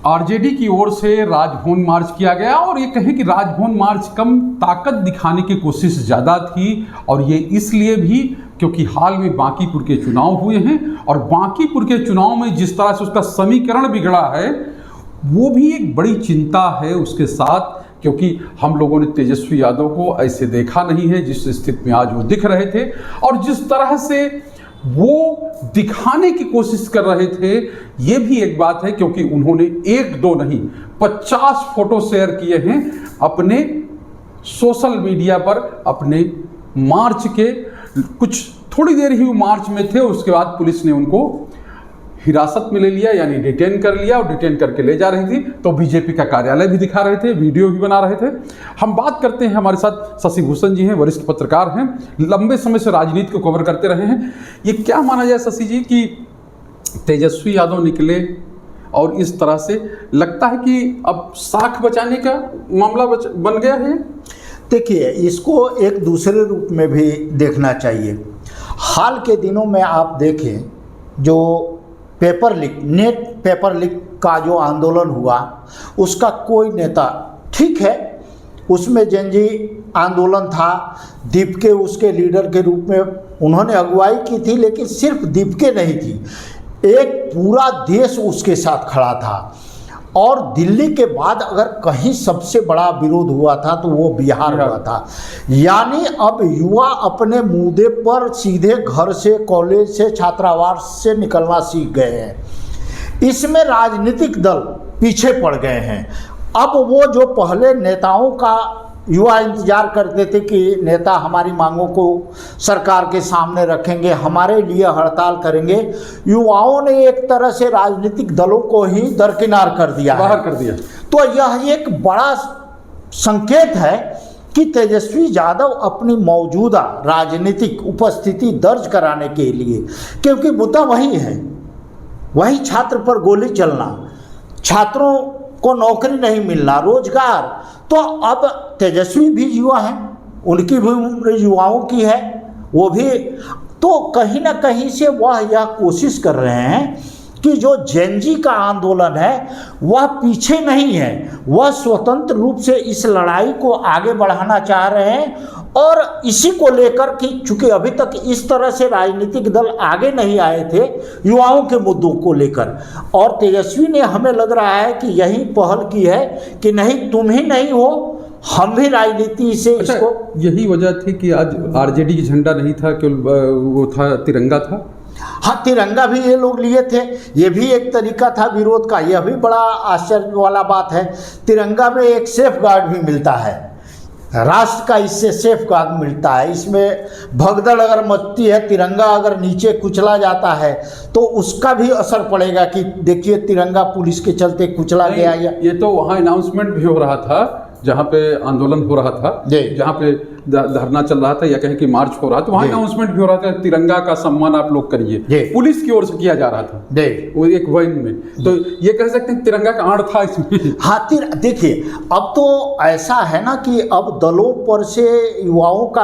RJD की ओर से राजभवन मार्च किया गया और ये कहें कि राजभवन मार्च कम ताकत दिखाने की कोशिश ज़्यादा थी, और ये इसलिए भी क्योंकि हाल में बांकीपुर के चुनाव हुए हैं और बांकीपुर के चुनाव में जिस तरह से उसका समीकरण बिगड़ा है वो भी एक बड़ी चिंता है उसके साथ, क्योंकि हम लोगों ने तेजस्वी यादव को ऐसे देखा नहीं है जिस स्थिति में आज वो दिख रहे थे, और जिस तरह से वो दिखाने की कोशिश कर रहे थे ये भी एक बात है, क्योंकि उन्होंने 1-2 नहीं 50 फोटो शेयर किए हैं अपने सोशल मीडिया पर। अपने मार्च के कुछ थोड़ी देर ही वो मार्च में थे, उसके बाद पुलिस ने उनको हिरासत में ले लिया, यानी डिटेन कर लिया, और डिटेन करके ले जा रही थी तो बीजेपी का कार्यालय भी दिखा रहे थे, वीडियो भी बना रहे थे। हम बात करते हैं, हमारे साथ शशि भूषण जी हैं, वरिष्ठ पत्रकार हैं, लंबे समय से राजनीति को कवर करते रहे हैं। ये क्या माना जाए शशि जी कि तेजस्वी यादव निकले और इस तरह से लगता है कि अब साख बचाने का मामला बन गया है? देखिए, इसको एक दूसरे रूप में भी देखना चाहिए। हाल के दिनों में आप देखें, जो paper leak, net paper leak का जो आंदोलन हुआ, उसका कोई नेता, ठीक है उसमें जनजी आंदोलन था, दीपके उसके लीडर के रूप में उन्होंने अगुवाई की थी, लेकिन सिर्फ दीपके नहीं थी, एक पूरा देश उसके साथ खड़ा था। और दिल्ली के बाद अगर कहीं सबसे बड़ा विरोध हुआ था तो वो बिहार हुआ था। यानी अब युवा अपने मुद्दे पर सीधे घर से, कॉलेज से, छात्रावास से निकलना सीख गए हैं। इसमें राजनीतिक दल पीछे पड़ गए हैं। अब वो जो पहले नेताओं का युवा इंतजार करते थे कि नेता हमारी मांगों को सरकार के सामने रखेंगे, हमारे लिए हड़ताल करेंगे, युवाओं ने एक तरह से राजनीतिक दलों को ही दरकिनार कर दिया, बाहर कर दिया। तो यह एक बड़ा संकेत है कि तेजस्वी यादव अपनी मौजूदा राजनीतिक उपस्थिति दर्ज कराने के लिए, क्योंकि मुद्दा वही है, वही छात्र पर गोली चलना, छात्रों को नौकरी नहीं मिलना, रोजगार। तो अब तेजस्वी भी युवा हैं, उनकी भी उम्र युवाओं की है, वो भी तो कहीं ना कहीं से वह यह कोशिश कर रहे हैं कि जो जेनजी का आंदोलन है वह पीछे नहीं है, वह स्वतंत्र रूप से इस लड़ाई को आगे बढ़ाना चाह रहे हैं। और इसी को लेकर कि चूंकि अभी तक इस तरह से राजनीतिक दल आगे नहीं आए थे युवाओं के मुद्दों को लेकर, और तेजस्वी ने, हमें लग रहा है कि यही पहल की है कि नहीं तुम ही नहीं हो, हम भी राजनीति से इसको। यही वजह थी कि आज आरजेडी की झंडा नहीं था, केवल वो था तिरंगा था। हाँ, तिरंगा भी ये लोग लिए थे, ये भी एक तरीका था विरोध का। यह भी बड़ा आश्चर्य वाला बात है, तिरंगा में एक सेफ गार्ड भी मिलता है, राष्ट्र का इससे सेफ गार्ड मिलता है। इसमें भगदड़ अगर मचती है, तिरंगा अगर नीचे कुचला जाता है तो उसका भी असर पड़ेगा कि देखिए तिरंगा पुलिस के चलते कुचला गया। ये तो वहाँ अनाउंसमेंट भी हो रहा था जहाँ पे आंदोलन हो रहा था, जहाँ पे धरना चल रहा था या कहें कि मार्च हो रहा था, वहाँ अनाउंसमेंट भी हो रहा था, तिरंगा का सम्मान आप लोग करिए, पुलिस की ओर से किया जा रहा था वो एक वैन में। तो ये कह सकते हैं तिरंगा का आड़ था इसमें। हाँ, देखिए अब तो ऐसा है ना कि अब दलों पर से युवाओं का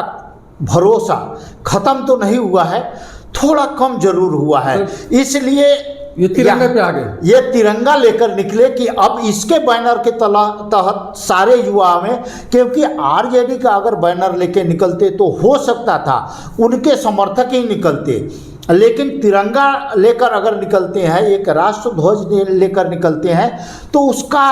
भरोसा खत्म तो नहीं हुआ है, थोड़ा कम जरूर हुआ है, इसलिए ये तिरंगे पे आ गए, ये तिरंगा लेकर निकले कि अब इसके बैनर के तहत सारे युवा में, क्योंकि आरजेडी का अगर बैनर लेके निकलते तो हो सकता था उनके समर्थक ही निकलते, लेकिन तिरंगा लेकर अगर निकलते हैं, एक राष्ट्र ध्वज लेकर निकलते हैं तो उसका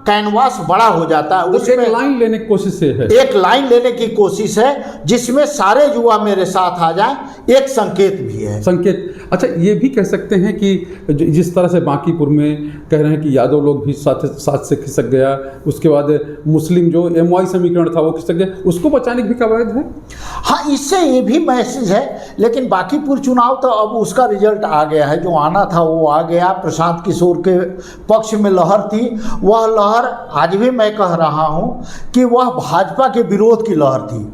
कैनवास बड़ा हो जाता है। उसमें एक लाइन लेने की कोशिश है, एक लाइन लेने की कोशिश है जिसमें सारे युवा मेरे साथ आ जाएं, एक संकेत भी है। संकेत, अच्छा ये भी कह सकते हैं कि जिस तरह से बांकीपुर में कह रहे हैं कि यादव लोग भी साथ से खिसक गया, उसके बाद मुस्लिम जो एमवाई समीकरण था वो खिसक गया, उसको बचाने की भी कवायद है। हाँ, इससे ये भी मैसेज है, लेकिन बांकीपुर चुनाव तो अब उसका रिजल्ट आ गया है, जो आना था वो आ गया। प्रशांत किशोर के पक्ष में लहर थी, वह लहर आज भी मैं कह रहा हूं कि वह भाजपा के विरोध की लहर थी।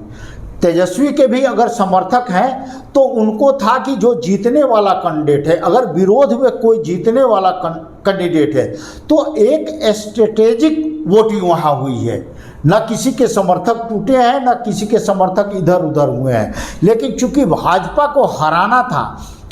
तेजस्वी के भी अगर समर्थक हैं तो उनको था कि जो जीतने वाला कैंडिडेट है, अगर विरोध में कोई जीतने वाला कैंडिडेट है तो एक स्ट्रेटेजिक वोटिंग वहाँ हुई है, न किसी के समर्थक टूटे हैं न किसी के समर्थक इधर उधर हुए हैं। लेकिन चूंकि भाजपा को हराना था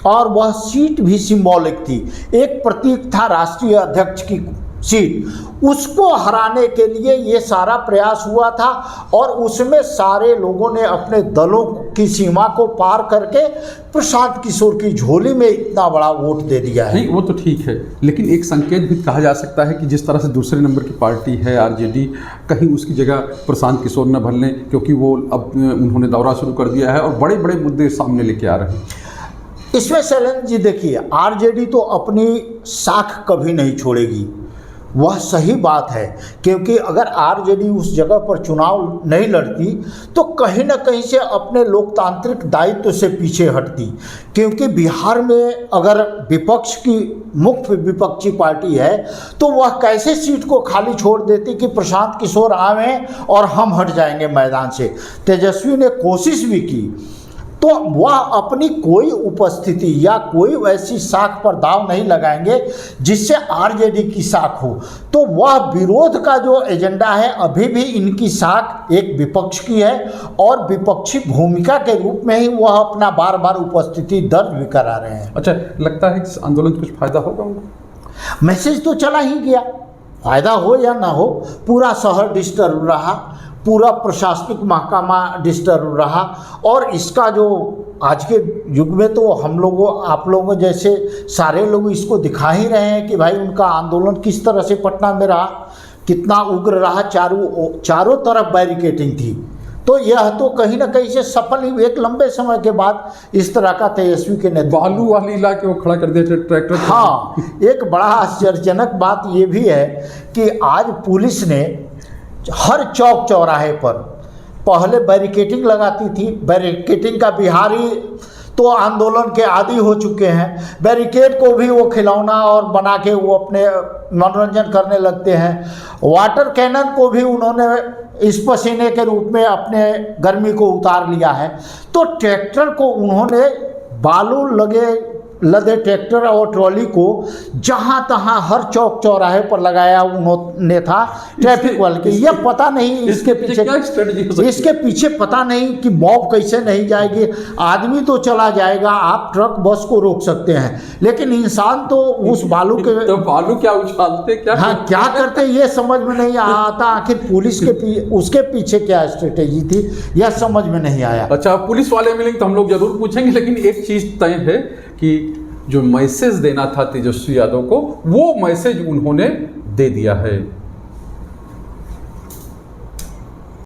और वह सीट भी सिंबॉलिक थी, एक प्रतीक था राष्ट्रीय अध्यक्ष की सीट, उसको हराने के लिए ये सारा प्रयास हुआ था और उसमें सारे लोगों ने अपने दलों की सीमा को पार करके प्रशांत किशोर की झोली में इतना बड़ा वोट दे दिया है। नहीं, वो तो ठीक है, लेकिन एक संकेत भी कहा जा सकता है कि जिस तरह से दूसरे नंबर की पार्टी है आरजेडी, कहीं उसकी जगह प्रशांत किशोर न भर लें, क्योंकि वो अब उन्होंने दौरा शुरू कर दिया है और बड़े बड़े मुद्दे सामने लेके आ रहे हैं। इसमें शैलेंद्र जी देखिए, आरजेडी तो अपनी साख कभी नहीं छोड़ेगी, वह सही बात है, क्योंकि अगर आरजेडी उस जगह पर चुनाव नहीं लड़ती तो कहीं ना कहीं से अपने लोकतांत्रिक दायित्व से पीछे हटती, क्योंकि बिहार में अगर विपक्ष की मुख्य विपक्षी पार्टी है तो वह कैसे सीट को खाली छोड़ देती कि प्रशांत किशोर आवें और हम हट जाएंगे मैदान से। तेजस्वी ने कोशिश भी की, तो वह अपनी कोई उपस्थिति या कोई वैसी साख पर दाव नहीं लगाएंगे जिससे आरजेडी की साख हो। तो वह विरोध का जो एजेंडा है, अभी भी इनकी साख एक विपक्ष की है और विपक्षी भूमिका के रूप में ही वह अपना बार बार उपस्थिति दर्ज भी करा रहे हैं। अच्छा, लगता है कि इस आंदोलन से कुछ फायदा होगा उनको? मैसेज तो चला ही गया, फायदा हो या ना हो, पूरा शहर डिस्टर्ब रहा, पूरा प्रशासनिक महकमा डिस्टर्ब रहा और इसका जो आज के युग में तो हम लोगों आप लोगों जैसे सारे लोग इसको दिखा ही रहे हैं कि भाई उनका आंदोलन किस तरह से पटना में रहा, कितना उग्र रहा, चारों तरफ बैरिकेडिंग थी। तो यह तो कहीं ना कहीं से सफल ही, एक लंबे समय के बाद इस तरह का तेजस्वी के नेतृत्व, बालू वाली इलाके वो खड़ा कर दिया ट्रैक्टर। हाँ, एक बड़ा आश्चर्यजनक बात ये भी है कि आज पुलिस ने हर चौक चौराहे पर पहले बैरिकेडिंग लगाती थी। बैरिकेडिंग का बिहारी तो आंदोलन के आदी हो चुके हैं, बैरिकेड को भी वो खिलौना और बना के वो अपने मनोरंजन करने लगते हैं। वाटर कैनन को भी उन्होंने इस पसीने के रूप में अपने गर्मी को उतार लिया है। तो ट्रैक्टर को उन्होंने बालू लदे ट्रैक्टर और ट्रॉली को जहां तहां हर चौक चौराहे पर लगाया उन्होंने था ट्रैफिक वाले के। यह पता नहीं इसके पीछे क्या स्ट्रेटजी हो सकती है, इसके पीछे पता नहीं कि मॉब कैसे नहीं जाएगी। आदमी तो चला जाएगा, आप ट्रक बस को रोक सकते हैं, लेकिन इंसान तो उस बालू के तो बालू क्या उछालते, क्या हाँ क्या करते ये समझ में नहीं आता। आखिर पुलिस के उसके पीछे क्या स्ट्रेटेजी थी यह समझ में नहीं आया। अच्छा, पुलिस वाले मिलेंगे तो हम लोग जरूर पूछेंगे, लेकिन एक चीज तय है कि जो मैसेज देना था तेजस्वी यादव को, वो मैसेज उन्होंने दे दिया है।